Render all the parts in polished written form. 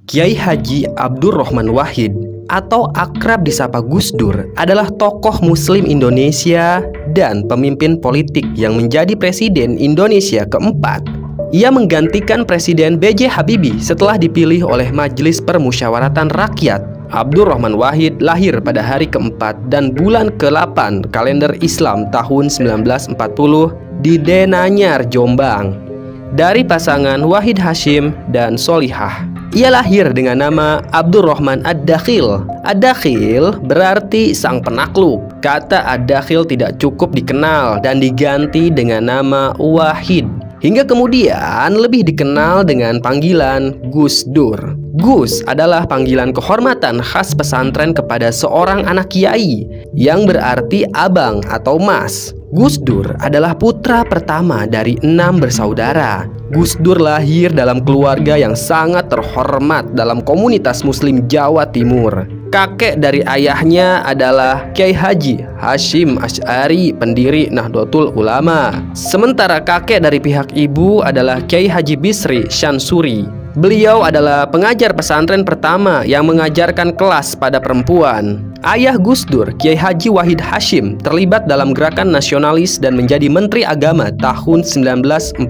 Kiai Haji Abdurrahman Wahid atau akrab disapa Gus Dur adalah tokoh Muslim Indonesia dan pemimpin politik yang menjadi Presiden Indonesia keempat. Ia menggantikan Presiden B.J. Habibie setelah dipilih oleh Majelis Permusyawaratan Rakyat. Abdurrahman Wahid lahir pada hari keempat dan bulan ke-8 kalender Islam tahun 1940 di Denanyar, Jombang, dari pasangan Wahid Hashim dan Solihah. Ia lahir dengan nama Abdurrahman Ad-Dakhil. Ad-Dakhil berarti sang penakluk. Kata Ad-Dakhil tidak cukup dikenal dan diganti dengan nama Wahid, hingga kemudian lebih dikenal dengan panggilan Gus Dur. Gus adalah panggilan kehormatan khas pesantren kepada seorang anak kiai, yang berarti abang atau mas. Gus Dur adalah putra pertama dari 6 bersaudara. Gus Dur lahir dalam keluarga yang sangat terhormat dalam komunitas Muslim Jawa Timur. Kakek dari ayahnya adalah Kiai Haji Hashim Asy'ari, pendiri Nahdlatul Ulama. Sementara kakek dari pihak ibu adalah Kiai Haji Bisri Syansuri. Beliau adalah pengajar pesantren pertama yang mengajarkan kelas pada perempuan. Ayah Gus Dur, Kiai Haji Wahid Hashim, terlibat dalam gerakan nasionalis dan menjadi Menteri Agama tahun 1949.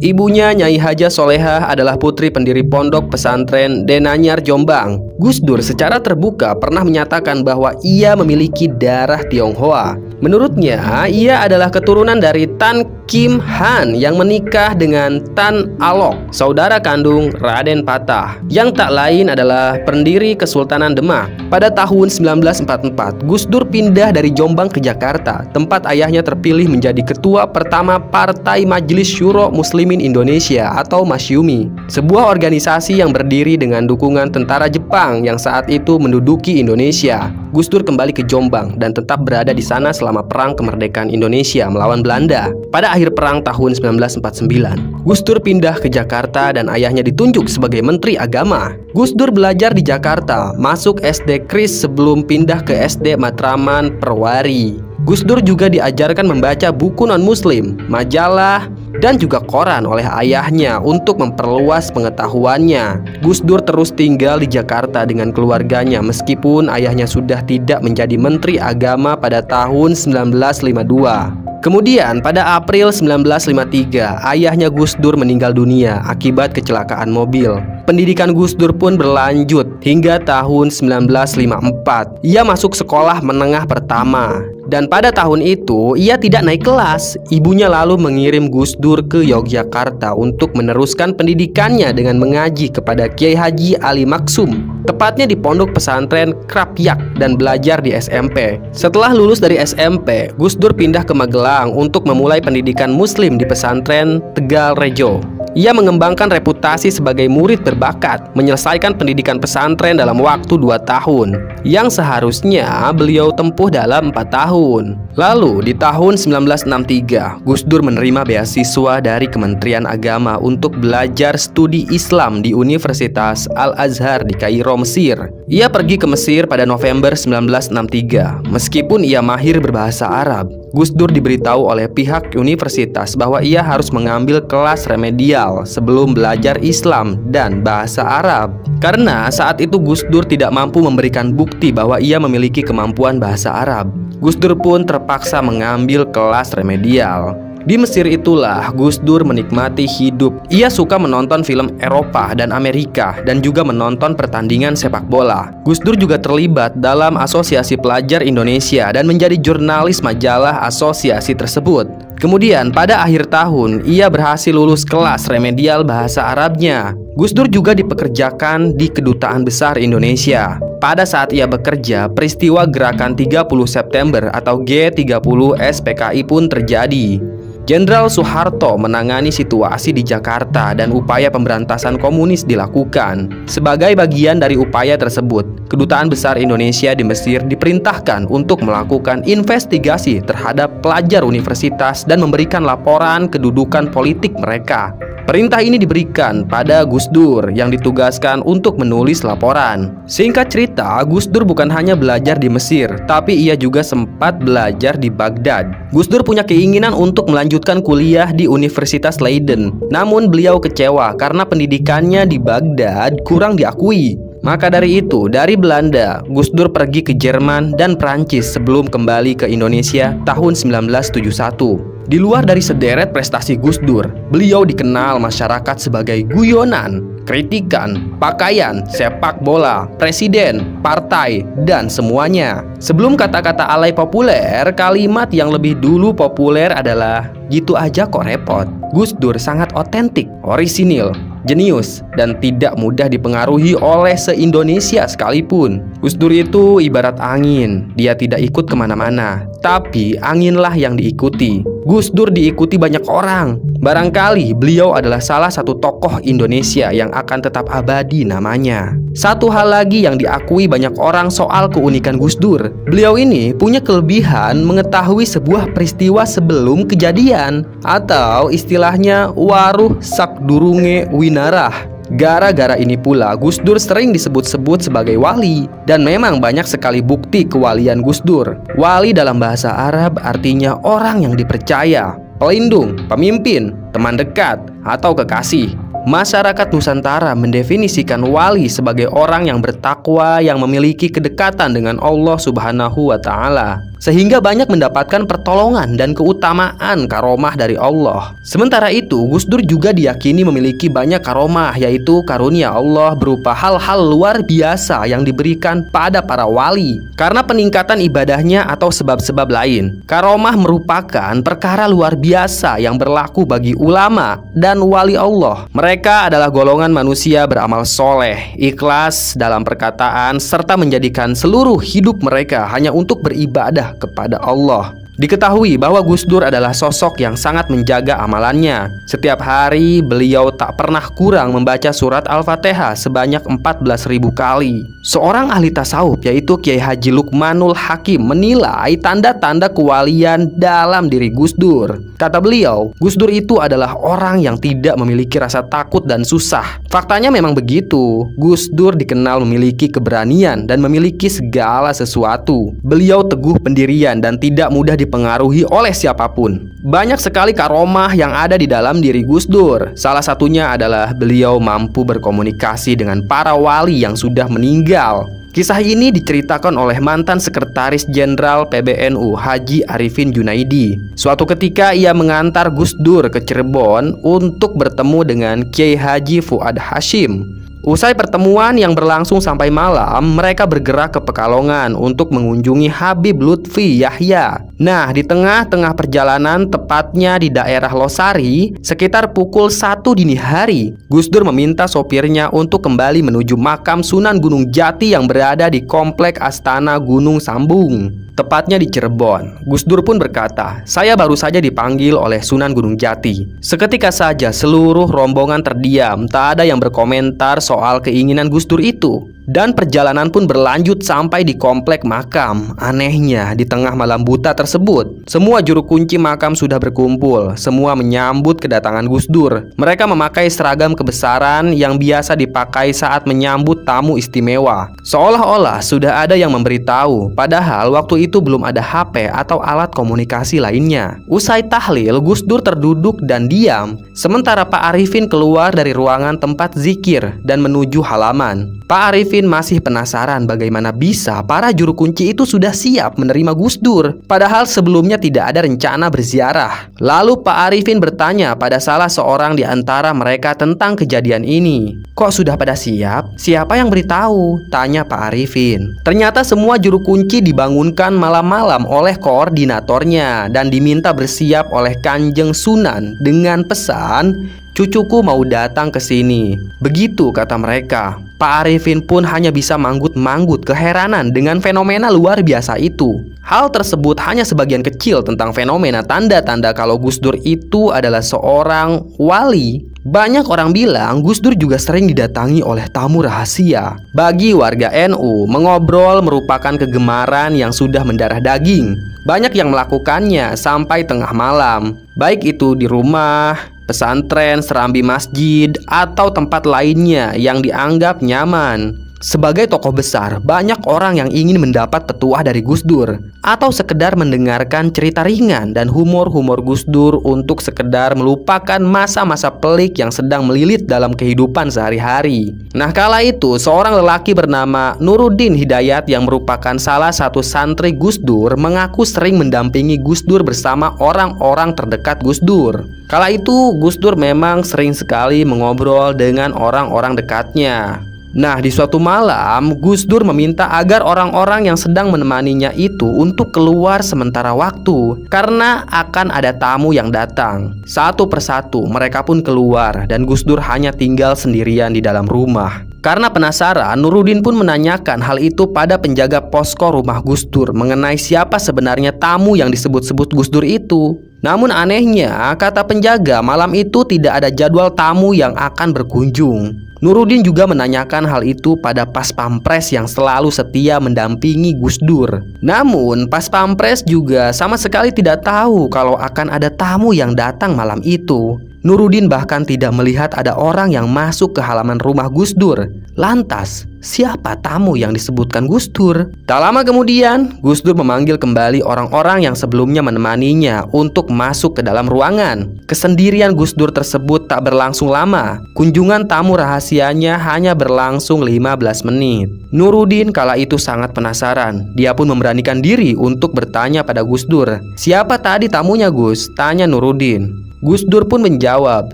Ibunya Nyai Haja Solehah adalah putri pendiri pondok pesantren Denanyar, Jombang. Gus Dur secara terbuka pernah menyatakan bahwa ia memiliki darah Tionghoa. Menurutnya, ia adalah keturunan dari Tan Kim Han yang menikah dengan Tan Alok, saudara kandung Raden Patah, yang tak lain adalah pendiri Kesultanan Demak. Pada tahun 1944, Gus Dur pindah dari Jombang ke Jakarta, tempat ayahnya terpilih menjadi ketua pertama Partai Majelis Syuro Muslimin Indonesia atau Masyumi, sebuah organisasi yang berdiri dengan dukungan tentara Jepang yang saat itu menduduki Indonesia. Gus Dur kembali ke Jombang dan tetap berada di sana selama Perang Kemerdekaan Indonesia melawan Belanda. Pada akhir perang tahun 1949, Gus Dur pindah ke Jakarta dan ayahnya ditunjuk sebagai Menteri Agama. Gus Dur belajar di Jakarta, masuk SD Kris sebelum pindah ke SD Matraman Perwari. Gus Dur juga diajarkan membaca buku non-muslim, majalah, dan juga koran oleh ayahnya untuk memperluas pengetahuannya. Gus Dur terus tinggal di Jakarta dengan keluarganya meskipun ayahnya sudah tidak menjadi Menteri Agama pada tahun 1952. Kemudian pada April 1953, ayahnya Gus Dur meninggal dunia akibat kecelakaan mobil. Pendidikan Gus Dur pun berlanjut hingga tahun 1954. Ia masuk sekolah menengah pertama. Dan pada tahun itu, ia tidak naik kelas. Ibunya lalu mengirim Gus Dur ke Yogyakarta untuk meneruskan pendidikannya dengan mengaji kepada Kiai Haji Ali Maksum, tepatnya di pondok pesantren Krapyak, dan belajar di SMP. Setelah lulus dari SMP, Gus Dur pindah ke Magelang untuk memulai pendidikan muslim di pesantren Tegal Rejo. Ia mengembangkan reputasi sebagai murid berbakat, menyelesaikan pendidikan pesantren dalam waktu 2 tahun, yang seharusnya beliau tempuh dalam 4 tahun. Lalu di tahun 1963, Gus Dur menerima beasiswa dari Kementerian Agama untuk belajar studi Islam di Universitas Al-Azhar di Kairo, Mesir. Ia pergi ke Mesir pada November 1963. Meskipun ia mahir berbahasa Arab, Gus Dur diberitahu oleh pihak universitas bahwa ia harus mengambil kelas remedial sebelum belajar Islam dan bahasa Arab. Karena saat itu Gus Dur tidak mampu memberikan bukti bahwa ia memiliki kemampuan bahasa Arab. Gus Dur pun terpaksa mengambil kelas remedial. Di Mesir itulah Gus Dur menikmati hidup. Ia suka menonton film Eropa dan Amerika dan juga menonton pertandingan sepak bola. Gus Dur juga terlibat dalam Asosiasi Pelajar Indonesia dan menjadi jurnalis majalah asosiasi tersebut. Kemudian pada akhir tahun, ia berhasil lulus kelas remedial bahasa Arabnya. Gus Dur juga dipekerjakan di Kedutaan Besar Indonesia. Pada saat ia bekerja, peristiwa Gerakan 30 September atau G30 SPKI pun terjadi. Jenderal Soeharto menangani situasi di Jakarta dan upaya pemberantasan komunis dilakukan. Sebagai bagian dari upaya tersebut, Kedutaan Besar Indonesia di Mesir diperintahkan untuk melakukan investigasi terhadap pelajar universitas dan memberikan laporan kedudukan politik mereka. Perintah ini diberikan pada Gus Dur yang ditugaskan untuk menulis laporan. Singkat cerita, Gus Dur bukan hanya belajar di Mesir, tapi ia juga sempat belajar di Baghdad. Gus Dur punya keinginan untuk melanjutkan kuliah di Universitas Leiden. Namun beliau kecewa karena pendidikannya di Baghdad kurang diakui. Maka dari itu, dari Belanda, Gus Dur pergi ke Jerman dan Prancis sebelum kembali ke Indonesia tahun 1971. Di luar dari sederet prestasi Gus Dur, beliau dikenal masyarakat sebagai guyonan, kritikan, pakaian, sepak bola, presiden, partai, dan semuanya. Sebelum kata-kata alay populer, kalimat yang lebih dulu populer adalah "gitu aja kok repot". Gus Dur sangat otentik, orisinil, jenius, dan tidak mudah dipengaruhi oleh se-Indonesia sekalipun. Gus Dur itu ibarat angin, dia tidak ikut kemana-mana, tapi anginlah yang diikuti. Gus Dur diikuti banyak orang. Barangkali beliau adalah salah satu tokoh Indonesia yang akan tetap abadi namanya. Satu hal lagi yang diakui banyak orang soal keunikan Gus Dur, beliau ini punya kelebihan mengetahui sebuah peristiwa sebelum kejadian, atau istilahnya waruh sakdurunge winarah. Gara-gara ini pula Gus Dur sering disebut-sebut sebagai wali. Dan memang banyak sekali bukti kewalian Gus Dur. Wali dalam bahasa Arab artinya orang yang dipercaya, pelindung, pemimpin, teman dekat, atau kekasih. Masyarakat Nusantara mendefinisikan wali sebagai orang yang bertakwa, yang memiliki kedekatan dengan Allah Subhanahu wa Ta'ala, sehingga banyak mendapatkan pertolongan dan keutamaan karomah dari Allah. Sementara itu, Gus Dur juga diyakini memiliki banyak karomah, yaitu karunia Allah berupa hal-hal luar biasa yang diberikan pada para wali karena peningkatan ibadahnya atau sebab-sebab lain. Karomah merupakan perkara luar biasa yang berlaku bagi ulama dan wali Allah. Mereka adalah golongan manusia beramal soleh, ikhlas dalam perkataan, serta menjadikan seluruh hidup mereka hanya untuk beribadah kepada Allah. Diketahui bahwa Gus Dur adalah sosok yang sangat menjaga amalannya. Setiap hari beliau tak pernah kurang membaca surat Al-Fatihah sebanyak 14.000 kali. Seorang ahli tasawuf yaitu Kiai Haji Lukmanul Hakim menilai tanda-tanda kewalian dalam diri Gus Dur. Kata beliau, Gus Dur itu adalah orang yang tidak memiliki rasa takut dan susah. Faktanya memang begitu. Gus Dur dikenal memiliki keberanian dan memiliki segala sesuatu. Beliau teguh pendirian dan tidak mudah dipengaruhi oleh siapapun. Banyak sekali karomah yang ada di dalam diri Gus Dur. Salah satunya adalah beliau mampu berkomunikasi dengan para wali yang sudah meninggal. Kisah ini diceritakan oleh mantan Sekretaris Jenderal PBNU Haji Arifin Junaidi. Suatu ketika ia mengantar Gus Dur ke Cirebon untuk bertemu dengan Kiai Haji Fuad Hasyim. Usai pertemuan yang berlangsung sampai malam, mereka bergerak ke Pekalongan untuk mengunjungi Habib Lutfi Yahya. Nah, di tengah-tengah perjalanan, tepatnya di daerah Losari, sekitar pukul 1 dini hari, Gus Dur meminta sopirnya untuk kembali menuju makam Sunan Gunung Jati yang berada di Komplek Astana Gunung Sambung, tepatnya di Cirebon. Gus Dur pun berkata, "Saya baru saja dipanggil oleh Sunan Gunung Jati." Seketika saja seluruh rombongan terdiam, tak ada yang berkomentar soal keinginan Gus Dur itu. Dan perjalanan pun berlanjut sampai di komplek makam. Anehnya, di tengah malam buta tersebut, semua juru kunci makam sudah berkumpul. Semua menyambut kedatangan Gus Dur. Mereka memakai seragam kebesaran yang biasa dipakai saat menyambut tamu istimewa. Seolah-olah sudah ada yang memberitahu, padahal waktu itu belum ada HP atau alat komunikasi lainnya. Usai tahlil, Gus Dur terduduk dan diam, sementara Pak Arifin keluar dari ruangan tempat zikir dan menuju halaman. Pak Arifin masih penasaran bagaimana bisa para juru kunci itu sudah siap menerima Gus Dur, padahal sebelumnya tidak ada rencana berziarah. Lalu Pak Arifin bertanya pada salah seorang di antara mereka tentang kejadian ini. "Kok sudah pada siap? Siapa yang beritahu?" tanya Pak Arifin. Ternyata semua juru kunci dibangunkan malam-malam oleh koordinatornya dan diminta bersiap oleh Kanjeng Sunan dengan pesan, "Cucuku mau datang ke sini." Begitu kata mereka. Pak Arifin pun hanya bisa manggut-manggut keheranan dengan fenomena luar biasa itu. Hal tersebut hanya sebagian kecil tentang fenomena tanda-tanda kalau Gus Dur itu adalah seorang wali. Banyak orang bilang Gus Dur juga sering didatangi oleh tamu rahasia. Bagi warga NU, mengobrol merupakan kegemaran yang sudah mendarah daging. Banyak yang melakukannya sampai tengah malam, baik itu di rumah, pesantren, serambi masjid, atau tempat lainnya yang dianggap nyaman. Sebagai tokoh besar, banyak orang yang ingin mendapat petuah dari Gus Dur atau sekedar mendengarkan cerita ringan dan humor-humor Gus Dur untuk sekedar melupakan masa-masa pelik yang sedang melilit dalam kehidupan sehari-hari. Nah, kala itu seorang lelaki bernama Nuruddin Hidayat yang merupakan salah satu santri Gus Dur mengaku sering mendampingi Gus Dur bersama orang-orang terdekat Gus Dur. Kala itu Gus Dur memang sering sekali mengobrol dengan orang-orang dekatnya. Nah, di suatu malam, Gus Dur meminta agar orang-orang yang sedang menemaninya itu untuk keluar sementara waktu karena akan ada tamu yang datang. Satu persatu mereka pun keluar dan Gus Dur hanya tinggal sendirian di dalam rumah. Karena penasaran, Nuruddin pun menanyakan hal itu pada penjaga posko rumah Gus Dur mengenai siapa sebenarnya tamu yang disebut-sebut Gus Dur itu. Namun anehnya, kata penjaga, malam itu tidak ada jadwal tamu yang akan berkunjung. Nuruddin juga menanyakan hal itu pada Pas Pampres yang selalu setia mendampingi Gus Dur. Namun Pas Pampres juga sama sekali tidak tahu kalau akan ada tamu yang datang malam itu. Nuruddin bahkan tidak melihat ada orang yang masuk ke halaman rumah Gus Dur. Lantas, siapa tamu yang disebutkan Gus Dur? Tak lama kemudian, Gus Dur memanggil kembali orang-orang yang sebelumnya menemaninya untuk masuk ke dalam ruangan. Kesendirian Gus Dur tersebut tak berlangsung lama. Kunjungan tamu rahasianya hanya berlangsung 15 menit. Nuruddin kala itu sangat penasaran. Dia pun memberanikan diri untuk bertanya pada Gus Dur. "Siapa tadi tamunya, Gus?" tanya Nuruddin. Gus Dur pun menjawab,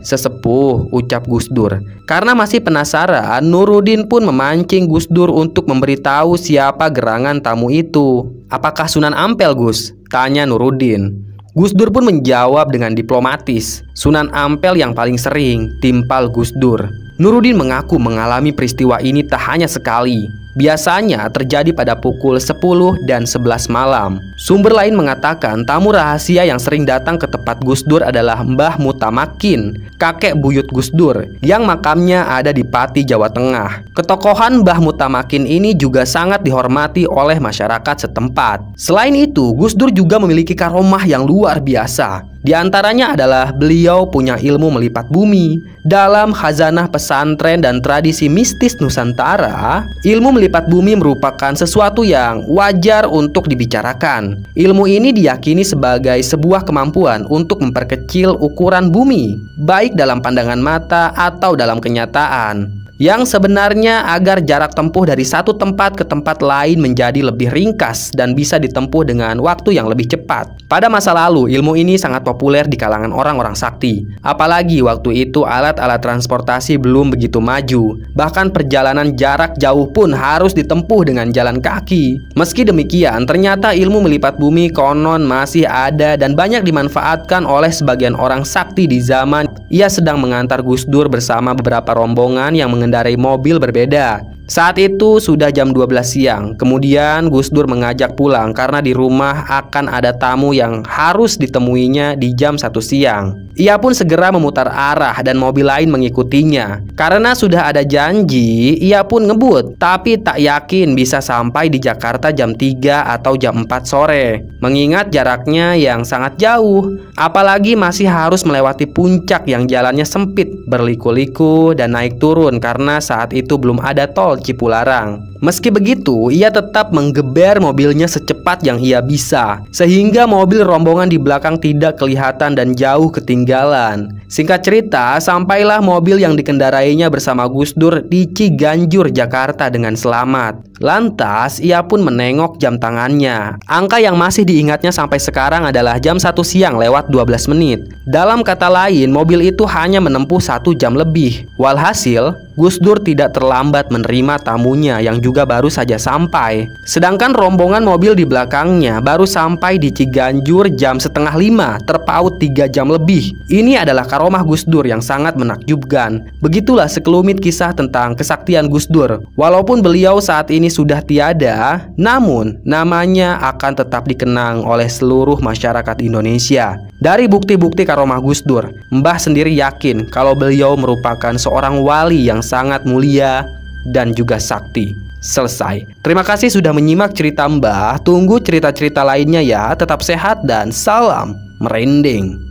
"Sesepuh," ucap Gus Dur. Karena masih penasaran, Nuruddin pun memancing Gus Dur untuk memberitahu siapa gerangan tamu itu. "Apakah Sunan Ampel, Gus?" tanya Nuruddin. Gus Dur pun menjawab dengan diplomatis, "Sunan Ampel yang paling sering," timpal Gus Dur. Nuruddin mengaku mengalami peristiwa ini tak hanya sekali. Biasanya terjadi pada pukul 10 dan 11 malam. Sumber lain mengatakan tamu rahasia yang sering datang ke tempat Gus Dur adalah Mbah Mutamakin, kakek buyut Gus Dur, yang makamnya ada di Pati, Jawa Tengah. Ketokohan Mbah Mutamakin ini juga sangat dihormati oleh masyarakat setempat. Selain itu, Gus Dur juga memiliki karomah yang luar biasa. Di antaranya adalah beliau punya ilmu melipat bumi. Dalam khazanah pesantren dan tradisi mistis Nusantara, ilmu melipat bumi merupakan sesuatu yang wajar untuk dibicarakan. Ilmu ini diyakini sebagai sebuah kemampuan untuk memperkecil ukuran bumi, baik dalam pandangan mata atau dalam kenyataan, yang sebenarnya agar jarak tempuh dari satu tempat ke tempat lain menjadi lebih ringkas dan bisa ditempuh dengan waktu yang lebih cepat. Pada masa lalu, ilmu ini sangat populer di kalangan orang-orang sakti. Apalagi waktu itu alat-alat transportasi belum begitu maju. Bahkan perjalanan jarak jauh pun harus ditempuh dengan jalan kaki. Meski demikian, ternyata ilmu melipat bumi konon masih ada dan banyak dimanfaatkan oleh sebagian orang sakti di zaman ia sedang mengantar Gus Dur bersama beberapa rombongan yang mengendarai mobil berbeda. Saat itu sudah jam 12 siang. Kemudian Gus Dur mengajak pulang karena di rumah akan ada tamu yang harus ditemuinya di jam 1 siang. Ia pun segera memutar arah dan mobil lain mengikutinya. Karena sudah ada janji, ia pun ngebut, tapi tak yakin bisa sampai di Jakarta jam 3 atau jam 4 sore. Mengingat jaraknya yang sangat jauh, apalagi masih harus melewati puncak yang jalannya sempit, berliku-liku dan naik turun karena saat itu belum ada tol Cipularang. Meski begitu, ia tetap menggeber mobilnya secepat yang ia bisa, sehingga mobil rombongan di belakang tidak kelihatan dan jauh ketinggalan. Singkat cerita, sampailah mobil yang dikendarainya bersama Gus Dur di Ciganjur, Jakarta dengan selamat. Lantas, ia pun menengok jam tangannya. Angka yang masih diingatnya sampai sekarang adalah jam 1 siang lewat 12 menit. Dalam kata lain, mobil itu hanya menempuh 1 jam lebih. Walhasil, Gus Dur tidak terlambat menerima tamunya yang juga baru saja sampai. Sedangkan rombongan mobil di belakangnya baru sampai di Ciganjur jam setengah 5, terpaut 3 jam lebih. Ini adalah karomah Gus Dur yang sangat menakjubkan. Begitulah sekelumit kisah tentang kesaktian Gus Dur. Walaupun beliau saat ini sudah tiada, namun namanya akan tetap dikenang oleh seluruh masyarakat Indonesia. Dari bukti-bukti karomah Gus Dur, Mbah sendiri yakin kalau beliau merupakan seorang wali yang sangat mulia dan juga sakti. Selesai. Terima kasih sudah menyimak cerita Mbah. Tunggu cerita-cerita lainnya ya. Tetap sehat dan salam merinding.